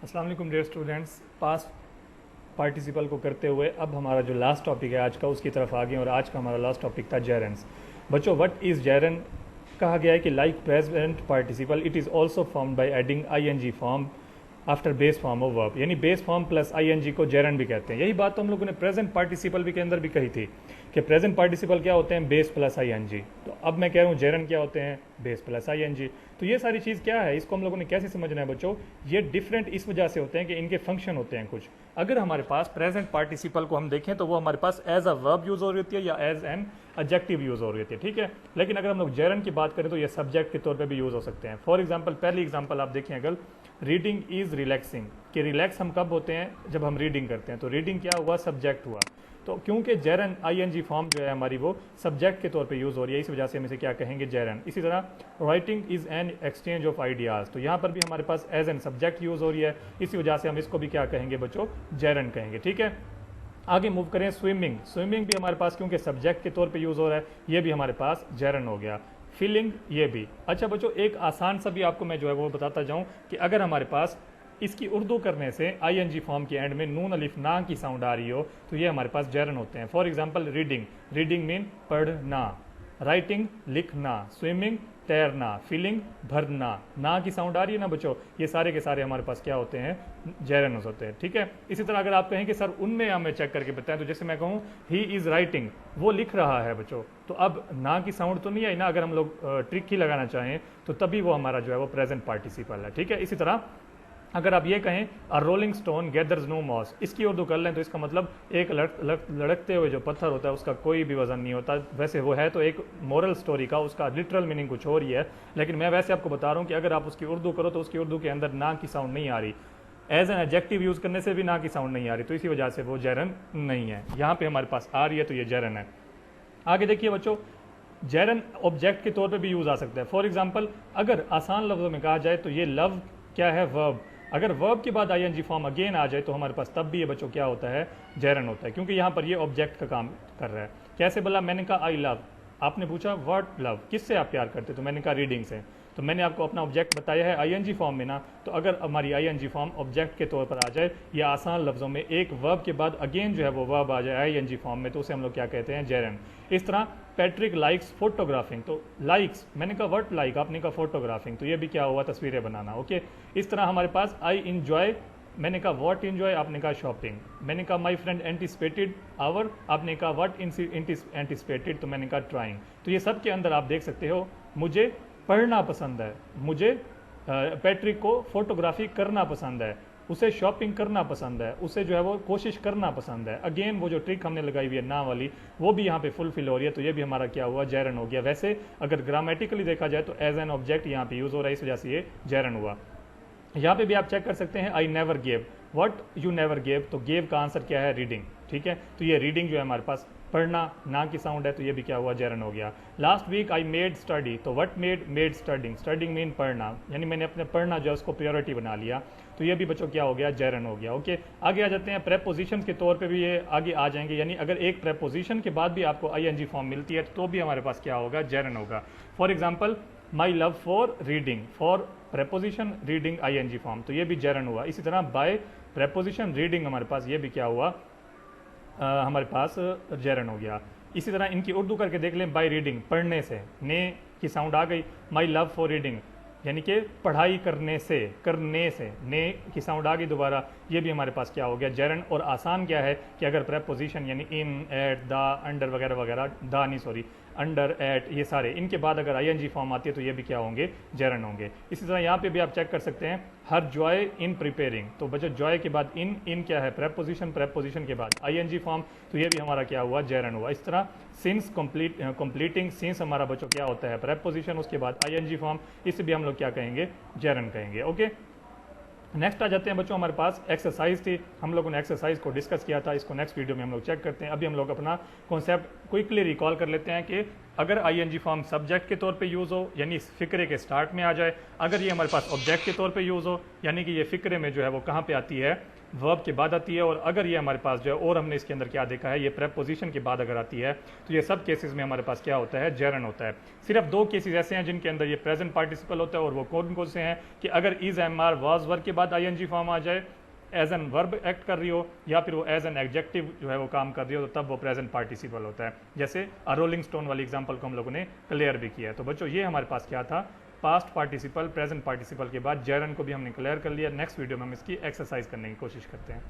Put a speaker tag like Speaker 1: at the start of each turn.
Speaker 1: अस्सलाम वालेकुम dear students. Past participle को करते हुए अब हमारा जो लास्ट टॉपिक है आज का उसकी तरफ आ गए और आज का हमारा लास्ट टॉपिक था जेरेंस। बच्चों, व्हाट इज़ जेरन? कहा गया है कि like present participle it is also formed by adding I N G form after base form of verb, यानी बेस फॉर्म प्लस आईएनजी को जेरन भी कहते हैं। यही बात तो हम लोगों ने प्रेजेंट पार्टिसिपल भी के अंदर भी कही थी कि प्रेजेंट पार्टिसिपल क्या होते हैं, बेस प्लस आईएनजी। तो अब मैं कह रहा हूँ जेरन क्या होते हैं, बेस प्लस आईएनजी। तो ये सारी चीज़ क्या है, इसको हम लोगों ने कैसे समझना है बच्चों? ये डिफरेंट इस वजह से होते हैं कि इनके फंक्शन होते हैं कुछ। अगर हमारे पास प्रेजेंट पार्टिसिपल को हम देखें तो वो हमारे पास एज अ वर्ब यूज हो रही होती है या एज एन एडजेक्टिव यूज हो रही होती है, ठीक है। लेकिन अगर हम लोग जेरन की बात करें तो ये सब्जेक्ट के तौर पे भी यूज हो सकते हैं। फॉर एग्जांपल, पहली एग्जांपल आप देखें, अगर रीडिंग इज रिलैक्सिंग, कि रिलैक्स हम कब होते हैं, जब हम रीडिंग करते हैं। तो रीडिंग क्या हुआ, सब्जेक्ट हुआ। तो क्योंकि जेरन आईएनजी फॉर्म जो है हमारी वो सब्जेक्ट के तौर पे यूज हो रही है, इस वजह से हम इसे क्या कहेंगे, जेरन। इसी तरह writing is an exchange of ideas, तो यहाँ पर भी हमारे पास एज एन सब्जेक्ट यूज हो रही है, इसी वजह से हम इसको भी क्या कहेंगे बच्चों, जेरन कहेंगे, ठीक है। आगे मूव करें, स्विमिंग। स्विमिंग भी हमारे पास क्योंकि सब्जेक्ट के तौर पे यूज हो रहा है, ये भी हमारे पास जेरन हो गया। फीलिंग, ये भी। अच्छा बच्चों, एक आसान सा भी आपको मैं जो है वो बताता जाऊं कि अगर हमारे पास इसकी उर्दू करने से आईएनजी फॉर्म के एंड में नून अलिफ ना की साउंड आ रही हो तो ये हमारे पास जेरन होते हैं। For example, reading, reading mean पढ़ना, राइटिंग लिखना, स्विमिंग तैरना, फीलिंग भरना, ना की साउंड आ रही है ना बच्चों, ये सारे के सारे हमारे पास क्या होते हैं, जेरन होते हैं, ठीक है। इसी तरह अगर आप कहें कि सर उनमें हमें चेक करके बताएं, तो जैसे मैं कहूँ ही इज राइटिंग, वो लिख रहा है बच्चों, तो अब ना की साउंड तो नहीं आई ना। अगर हम लोग ट्रिक ही लगाना चाहें तो तभी वो हमारा जो है वो प्रेजेंट पार्टिसिपल है, ठीक है। इसी तरह अगर आप ये कहें a rolling stone gathers no moss, इसकी उर्दू कर लें तो इसका मतलब एक लड़कते हुए जो पत्थर होता है उसका कोई भी वजन नहीं होता। वैसे वो है तो एक मोरल स्टोरी का, उसका लिटरल मीनिंग कुछ और ही है, लेकिन मैं वैसे आपको बता रहा हूँ कि अगर आप उसकी उर्दू करो तो उसकी उर्दू के अंदर ना की साउंड नहीं आ रही, एज एन एडजेक्टिव यूज करने से भी ना की साउंड नहीं आ रही, तो इसी वजह से वो जेरन नहीं है। यहाँ पे हमारे पास आ रही है तो ये जेरन है। आगे देखिए बच्चों, जेरन ऑब्जेक्ट के तौर पे भी यूज आ सकता है। फॉर एग्जांपल, अगर आसान लफ्जों में कहा जाए तो ये लव क्या है, वर्ब। अगर वर्ब के बाद आईएनजी फॉर्म अगेन आ जाए तो हमारे पास तब भी ये बच्चों क्या होता है, जेरन होता है, क्योंकि यहाँ पर ये ऑब्जेक्ट का काम कर रहा है। कैसे बोला, मैंने कहा आई लव, आपने पूछा व्हाट लव, किससे आप प्यार करते, तो मैंने कहा रीडिंग से। तो मैंने आपको अपना ऑब्जेक्ट बताया है आईएनजी फॉर्म में ना, तो अगर हमारी आईएनजी फॉर्म ऑब्जेक्ट के तौर पर आ जाए या आसान लफ्जों में एक वर्ब के बाद अगेन जो है वो वर्ब आ जाए आईएनजी फॉर्म में, तो उसे हम लोग क्या कहते हैं, जेरन। इस तरह पैट्रिक लाइक्स फोटोग्राफिंग, तो लाइक्स मैंने कहा व्हाट लाइक, आपने कहा फोटोग्राफिंग, तो ये भी क्या हुआ, तस्वीरें बनाना, ओके। इस तरह हमारे पास आई इंजॉय, मैंने कहा व्हाट इंजॉय, आपने कहा शॉपिंग। मैंने कहा माई फ्रेंड एंटिसिपेटेड आवर, आपने कहा व्हाट एंटिसिपेटेड, तो मैंने कहा ट्राइंग। तो ये सब के अंदर आप देख सकते हो, मुझे पढ़ना पसंद है, मुझे पैट्रिक को फोटोग्राफी करना पसंद है, उसे शॉपिंग करना पसंद है, उसे जो है वो कोशिश करना पसंद है। अगेन वो जो ट्रिक हमने लगाई हुई है ना वाली, वो भी यहाँ पे फुलफिल हो रही है, तो ये भी हमारा क्या हुआ, जेरन हो गया। वैसे अगर ग्रामेटिकली देखा जाए तो एज एन ऑब्जेक्ट यहाँ पे यूज हो रहा है, इस वजह से ये जेरन हुआ। यहाँ पे भी आप चेक कर सकते हैं, I never gave, what you never gave, तो गेव का आंसर क्या है, रीडिंग, ठीक है। तो ये रीडिंग जो है हमारे पास पढ़ना, ना की साउंड है, तो ये भी क्या हुआ, जेरन हो गया। Last week I made study, तो what made studying, studying mean पढ़ना, यानी मैंने अपने पढ़ना जो है उसको प्रायोरिटी बना लिया, तो ये भी बच्चों क्या हो गया, जेरन हो गया, ओके। आगे आ जाते हैं, प्रेपोजिशन के तौर पे भी ये आगे आ जाएंगे, यानी अगर एक प्रेपोजिशन के बाद भी आपको आईएनजी फॉर्म मिलती है तो भी हमारे पास क्या होगा, जेरन होगा। For example, my love for reading, for preposition reading I N G form, तो ये भी जेरन हुआ। इसी तरह बाय प्रेपोजिशन रीडिंग हमारे पास ये भी क्या हुआ, हमारे पास जेरन हो गया। इसी तरह इनकी उर्दू करके देख लें, बाय रीडिंग, पढ़ने से, ने की साउंड आ गई, माई लव फॉर रीडिंग, यानी कि पढ़ाई करने से, करने से ने की साउंड आ गई दोबारा, ये भी हमारे पास क्या हो गया, जेरन। और आसान क्या है कि अगर प्रेपोजिशन यानी इन, एट, द, अंडर वगैरह वगैरह, द नहीं सॉरी, अंडर, एट, ये सारे इनके बाद अगर आईएनजी फॉर्म आती है तो ये भी क्या होंगे, जेरन होंगे। इसी तरह यहाँ पे भी आप चेक कर सकते हैं, हर जॉय इन प्रिपेयरिंग, तो बच्चों जॉय के बाद इन क्या है, प्रेपोजिशन, प्रेपोजिशन के बाद आईएनजी फॉर्म, तो ये भी हमारा क्या हुआ, जेरन हुआ। इस तरह सिंस कंप्लीटिंग, सिंस हमारा बच्चों क्या होता है, प्रेपोजिशन, उसके बाद आईएनजी फॉर्म, इसे भी हम लोग क्या कहेंगे, जेरन कहेंगे, ओके। नेक्स्ट आ जाते हैं बच्चों, हमारे पास एक्सरसाइज थी, हम लोगों ने एक्सरसाइज को डिस्कस किया था, इसको नेक्स्ट वीडियो में हम लोग चेक करते हैं। अभी हम लोग अपना कॉन्सेप्ट क्विकली रिकॉल कर लेते हैं कि अगर आईएनजी फॉर्म सब्जेक्ट के तौर पे यूज़ हो यानी फ़िक्रे के स्टार्ट में आ जाए, अगर ये हमारे पास ऑब्जेक्ट के तौर पे यूज़ हो यानी कि ये फ़िक्रे में जो है वो कहाँ पे आती है, वर्ब के बाद आती है, और अगर ये हमारे पास जो है, और हमने इसके अंदर क्या देखा है, ये प्रेपोजिशन के बाद अगर आती है तो ये सब केसेस में हमारे पास क्या होता है, जेरन होता है। सिर्फ 2 केसेस ऐसे हैं जिनके अंदर ये प्रेजेंट पार्टिसिपल होता है, और वो कौन कौन से हैं कि अगर is am are was verb के बाद आईएनजी फॉर्म आ जाए, एज एन वर्ब एक्ट कर रही हो, या फिर वो एज एन एडजेक्टिव जो है वो काम कर रही हो, तो तब वो प्रेजेंट पार्टिसिपल होता है। जैसे रोलिंग स्टोन वाली एग्जांपल को हम लोगों ने क्लियर भी किया है। तो बच्चों ये हमारे पास क्या था, पास्ट पार्टिसिपल, प्रेजेंट पार्टिसिपल के बाद जेरन को भी हमने क्लियर कर लिया। नेक्स्ट वीडियो में हम इसकी एक्सरसाइज करने की कोशिश करते हैं।